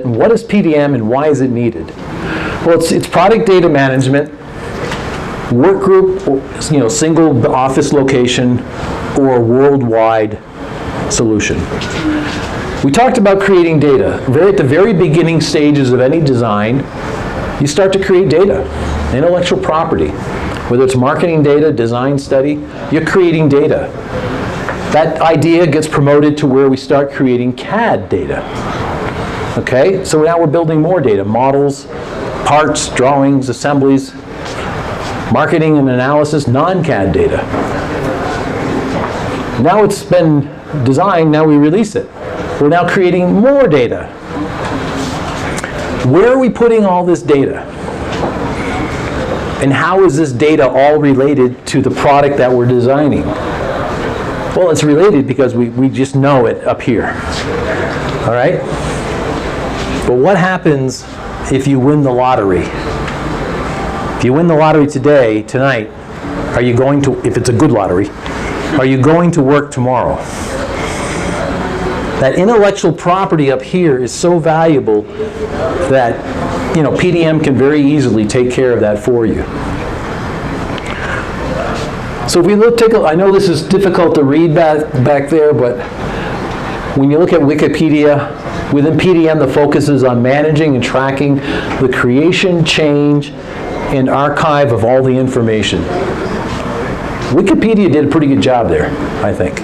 What is PDM and why is it needed? Well, it's product data management, work group, single office location, or worldwide solution. We talked about creating data. At the very beginning stages of any design, you start to create data, intellectual property. Whether it's marketing data, design study, you're creating data. That idea gets promoted to where we start creating CAD data. Okay, so now we're building more data, models, parts, drawings, assemblies, marketing and analysis, non-CAD data. Now it's been designed, now we release it. We're now creating more data. Where are we putting all this data? And how is this data all related to the product that we're designing? Well, it's related because we just know it up here. All right? But what happens if you win the lottery? If you win the lottery tonight, are you going to, if it's a good lottery, are you going to work tomorrow? That intellectual property up here is so valuable that, PDM can very easily take care of that for you. So if we I know this is difficult to read back there, but when you look at Wikipedia, within PDM, the focus is on managing and tracking the creation, change, and archive of all the information. Wikipedia did a pretty good job there, I think.